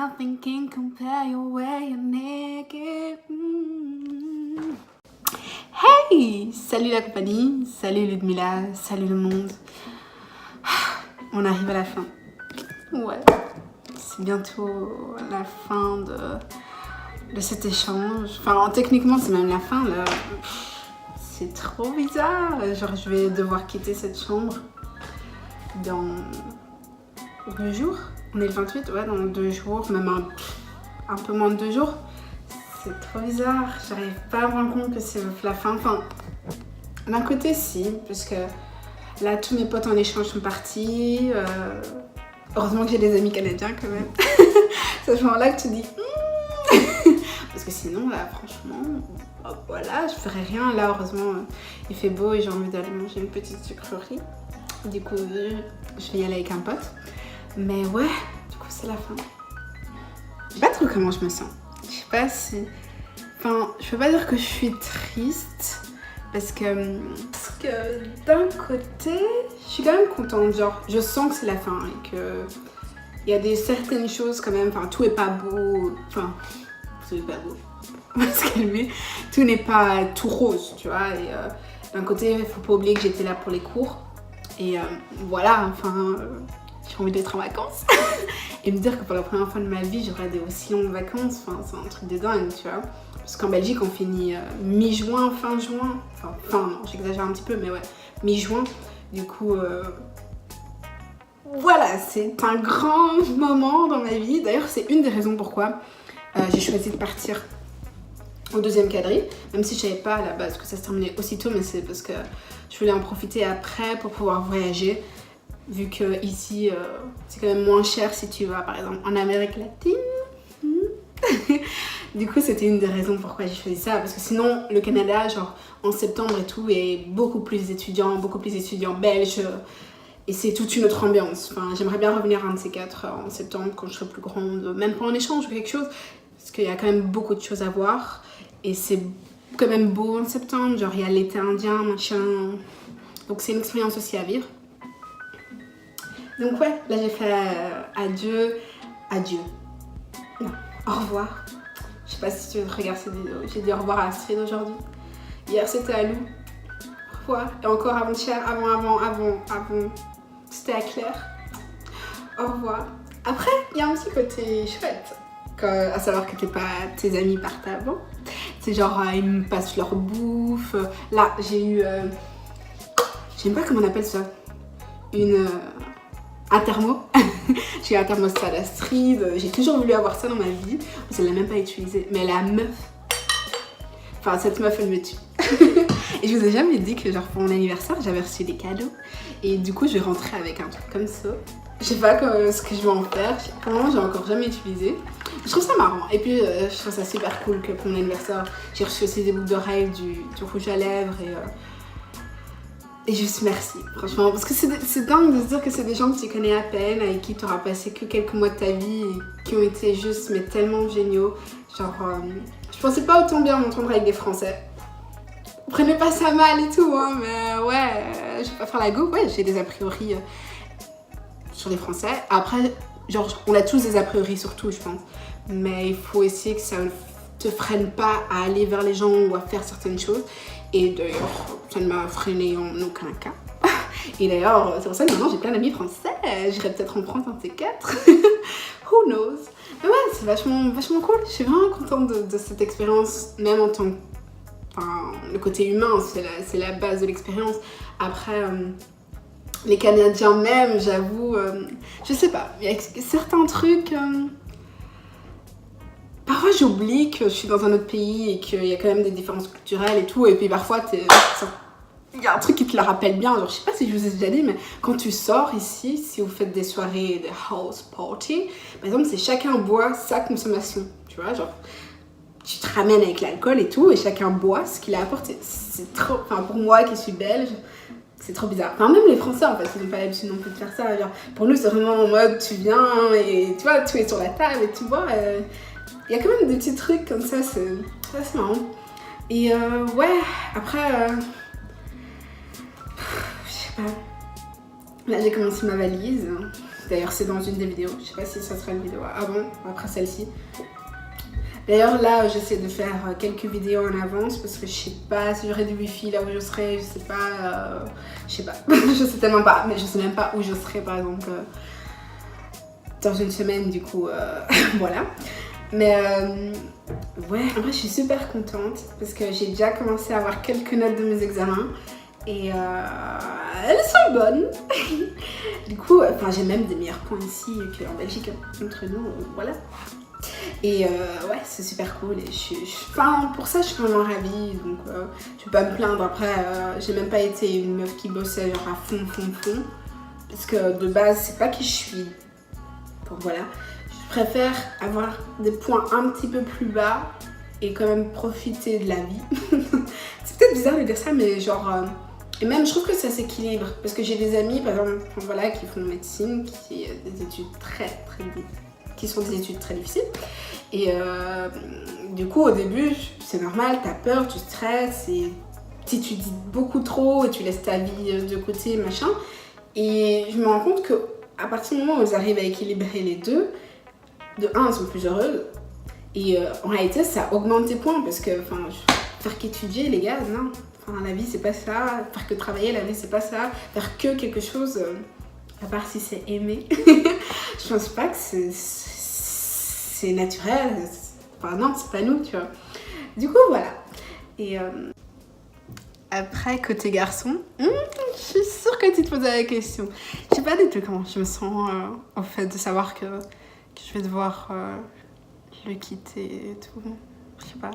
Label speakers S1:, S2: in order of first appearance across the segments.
S1: nothing can compare your way you're naked. Hey! Salut la compagnie, salut Ludmilla, salut le monde. On arrive à la fin. Ouais, c'est bientôt la fin de cet échange. Enfin, techniquement, c'est même la fin là. C'est trop bizarre. Genre, je vais devoir quitter cette chambre dans 2 jours. On est le 28, ouais, dans 2 jours, même un peu moins de 2 jours. C'est trop bizarre. J'arrive pas à me rendre compte que c'est la fin. Enfin, d'un côté, si, parce que là, tous mes potes en échange sont partis. Heureusement que j'ai des amis canadiens quand même. C'est à ce moment-là que tu dis parce que sinon, là, franchement, voilà, je ferais rien. Là, heureusement, il fait beau et j'ai envie d'aller manger une petite sucrerie. Du coup, je vais y aller avec un pote. Mais ouais, du coup, c'est la fin. Je sais pas trop comment je me sens. Je sais pas si... Enfin, je peux pas dire que je suis triste. Parce que d'un côté, je suis quand même contente. Genre, je sens que c'est la fin et que... Il y a certaines choses quand même... Enfin, tout est pas beau. Enfin, tout est pas beau. On va se calmer. Tout n'est pas tout rose, tu vois. Et d'un côté, il faut pas oublier que j'étais là pour les cours. Et voilà, enfin... j'ai envie d'être en vacances. Et me dire que pour la première fois de ma vie, j'aurai des aussi longues vacances. Enfin, c'est un truc de dingue, tu vois. Parce qu'en Belgique, on finit mi-juin, fin juin. Enfin, non, j'exagère un petit peu, mais ouais, mi-juin. Du coup, voilà, c'est un grand moment dans ma vie. D'ailleurs, c'est une des raisons pourquoi j'ai choisi de partir au 2e quadri. Même si je savais pas à la base que ça se terminait aussitôt, mais c'est parce que je voulais en profiter après pour pouvoir voyager. Vu que ici, c'est quand même moins cher si tu vas par exemple en Amérique latine. Du coup, c'était une des raisons pourquoi j'ai choisi ça. Parce que sinon, le Canada, genre en septembre et tout, est beaucoup plus étudiants belges. Et c'est toute une autre ambiance. Enfin, j'aimerais bien revenir un de ces 4 en septembre quand je serai plus grande. Même pour un échange ou quelque chose. Parce qu'il y a quand même beaucoup de choses à voir. Et c'est quand même beau en septembre. Genre, il y a l'été indien, machin. Donc, c'est une expérience aussi à vivre. Donc ouais, là j'ai fait adieu. Non, au revoir. Je sais pas si tu regardes cette vidéo. J'ai dit au revoir à Astrid aujourd'hui. Hier c'était à Lou. Au revoir. Et encore avant-hier, avant. C'était à Claire. Au revoir. Après, il y a un petit côté chouette. À savoir que tes amis partent avant. C'est genre, ils me passent leur bouffe. Là, j'ai eu... je sais même pas comment on appelle ça. Un thermo. J'ai eu un thermostat d'Astrid. J'ai toujours voulu avoir ça dans ma vie. Je ne l'ai même pas utilisé. Mais la meuf... Enfin, cette meuf, elle me tue. Et je vous ai jamais dit que genre pour mon anniversaire, j'avais reçu des cadeaux. Et du coup, je vais rentrer avec un truc comme ça. Je sais pas ce que je vais en faire. Pour le moment, j'ai encore jamais utilisé. Je trouve ça marrant. Et puis, je trouve ça super cool que pour mon anniversaire, j'ai reçu aussi des boucles d'oreilles, du rouge à lèvres et juste merci, franchement, parce que c'est dingue de se dire que c'est des gens que tu connais à peine, avec qui tu auras passé que quelques mois de ta vie et qui ont été juste, mais tellement géniaux. Genre, je pensais pas autant bien m'entendre avec des Français. Prenez pas ça mal et tout, hein, mais ouais, je vais pas faire la go. Ouais, j'ai des a priori sur les Français. Après, genre, on a tous des a priori sur tout, je pense. Mais il faut essayer que ça ne te freine pas à aller vers les gens ou à faire certaines choses. Et d'ailleurs, ça ne m'a freiné en aucun cas. Et d'ailleurs, c'est pour ça que maintenant j'ai plein d'amis français. J'irai peut-être en prendre un de ces 4. Who knows? Mais ouais, c'est vachement cool. Je suis vraiment contente de cette expérience, même en tant que... Enfin, le côté humain, c'est la base de l'expérience. Après, les Canadiens même, j'avoue, je sais pas. Il y a certains trucs... Parfois j'oublie que je suis dans un autre pays et qu'il y a quand même des différences culturelles et tout. Et puis parfois, il y a un truc qui te le rappelle bien. Genre, je sais pas si je vous ai déjà dit, mais quand tu sors ici, si vous faites des soirées, des house party, par exemple, c'est chacun boit sa consommation. Tu vois, genre, tu te ramènes avec l'alcool et tout et chacun boit ce qu'il a apporté. C'est trop... Enfin, pour moi qui suis belge, c'est trop bizarre. Enfin, même les Français, en fait, ils n'ont pas l'habitude non plus de faire ça. Genre, pour nous, c'est vraiment en mode, tu viens et tu vois, tout est sur la table et tu bois. Il y a quand même des petits trucs comme ça, c'est assez marrant. Et ouais, après, je sais pas. Là, j'ai commencé ma valise. D'ailleurs, c'est dans une des vidéos. Je sais pas si ça sera une vidéo avant ou après celle-ci. D'ailleurs, là, j'essaie de faire quelques vidéos en avance parce que je sais pas si j'aurai du wifi là où je serai. Je sais pas. Je sais pas. Je sais tellement pas. Mais je sais même pas où je serai, par exemple, dans une semaine, du coup. Voilà. Mais ouais, en vrai, je suis super contente parce que j'ai déjà commencé à avoir quelques notes de mes examens. Et elles sont bonnes. Du coup, j'ai même des meilleurs points ici qu'en Belgique, entre nous, voilà. Et ouais, c'est super cool. Et pour ça, je suis vraiment ravie. Donc, je vais pas me plaindre. Après, j'ai même pas été une meuf qui bossait genre à fond. Parce que de base, c'est pas qui je suis. Donc voilà. Je préfère avoir des points un petit peu plus bas et quand même profiter de la vie. C'est peut-être bizarre de dire ça, mais genre. Et même, je trouve que ça s'équilibre. Parce que j'ai des amis, par exemple, voilà, qui font médecine, qui des études qui sont des études très difficiles. Et du coup, au début, c'est normal, t'as peur, tu stresses, et tu dis beaucoup trop et tu laisses ta vie de côté, machin. Et je me rends compte qu'à partir du moment où elles arrivent à équilibrer les deux, de un, elles sont plus heureuses. Et en réalité, ça augmente tes points parce que, faire qu'étudier, les gars, non. La vie, c'est pas ça. Faire que travailler, la vie, c'est pas ça. Faire que quelque chose, à part si c'est aimer, je pense pas que c'est naturel. Non, c'est pas nous, tu vois. Du coup, voilà. Et après, côté garçon, je suis sûre que tu te posais la question. Je sais pas du tout comment je me sens, en fait, de savoir que je vais devoir le quitter et tout. Je sais pas.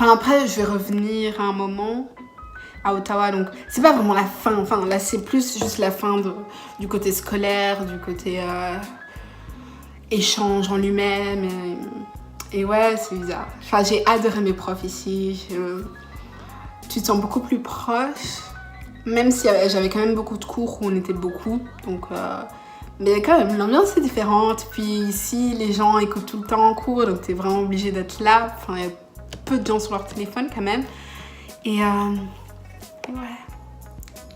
S1: Après, je vais revenir à un moment à Ottawa, donc c'est pas vraiment la fin. Là, c'est plus juste la fin du côté scolaire, du côté échange en lui-même. Et ouais, c'est bizarre. J'ai adoré mes profs ici. Tu te sens beaucoup plus proche, même si j'avais quand même beaucoup de cours où on était beaucoup. Donc, mais quand même, l'ambiance est différente. Puis ici, les gens écoutent tout le temps en cours, donc t'es vraiment obligé d'être là. Il y a peu de gens sur leur téléphone quand même. Et ouais,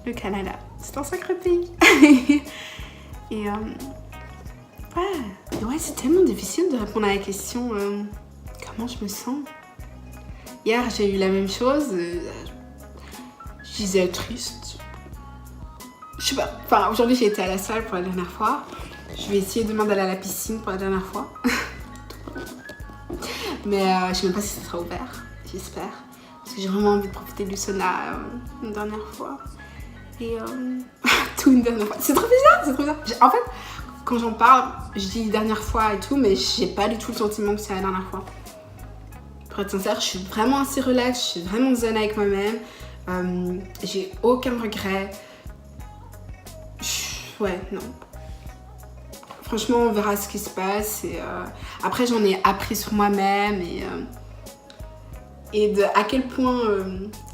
S1: le Canada, c'est un sacré pays. Et ouais, c'est tellement difficile de répondre à la question comment je me sens. Hier, j'ai eu la même chose. Je disais triste. Je sais pas. Aujourd'hui, j'ai été à la salle pour la dernière fois. Je vais essayer demain d'aller à la piscine pour la dernière fois. Mais je sais même pas si ça sera ouvert. J'espère. Parce que j'ai vraiment envie de profiter du sauna une dernière fois. Et tout une dernière fois. C'est trop bizarre. En fait, quand j'en parle, je dis dernière fois et tout, mais j'ai pas du tout le sentiment que c'est la dernière fois. Pour être sincère, je suis vraiment assez relax, je suis vraiment zen avec moi-même. J'ai aucun regret. Ouais, non. Franchement, on verra ce qui se passe. Et, après, j'en ai appris sur moi-même et à quel point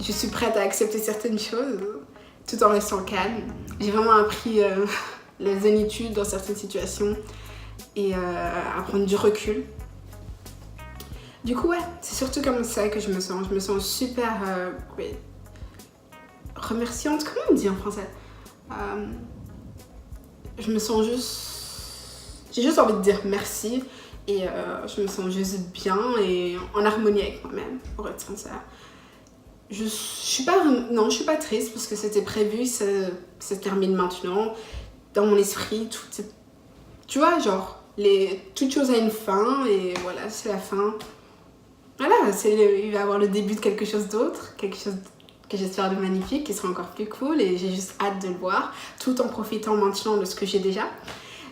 S1: je suis prête à accepter certaines choses tout en restant calme. J'ai vraiment appris la zénitude dans certaines situations et à prendre du recul. Du coup, ouais, c'est surtout comme ça que je me sens. Je me sens super remerciante. Comment on dit en français? Je me sens juste... J'ai juste envie de dire merci et je me sens juste bien et en harmonie avec moi-même, pour être sincère. Je suis pas triste parce que c'était prévu, ça se termine maintenant. Dans mon esprit, tu vois, genre, toute chose a une fin et voilà, c'est la fin. Voilà, il va y avoir le début de quelque chose d'autre, quelque chose que j'espère de magnifique, qui sera encore plus cool et j'ai juste hâte de le voir, tout en profitant maintenant de ce que j'ai déjà.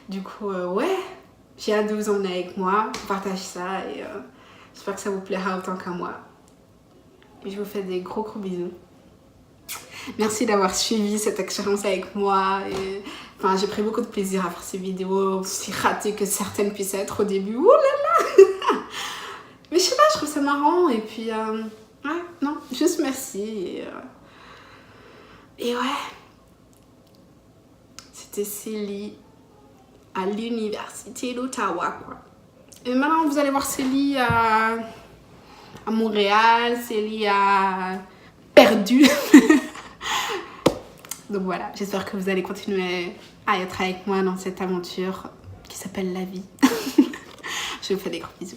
S1: Du coup, ouais, j'ai hâte de vous emmener avec moi, on partage ça et j'espère que ça vous plaira autant qu'à moi. Et je vous fais des gros bisous. Merci d'avoir suivi cette expérience avec moi. Et, j'ai pris beaucoup de plaisir à faire ces vidéos, aussi ratées que certaines puissent être au début. Ouh là là. Mais je sais pas, je trouve ça marrant. Et puis, ouais, non, juste merci. Et ouais, c'était Célie à l'université d'Ottawa, quoi. Et maintenant, vous allez voir Célie à Montréal, Célie à Perdu. Donc voilà, j'espère que vous allez continuer à être avec moi dans cette aventure qui s'appelle la vie. Je vous fais des gros bisous.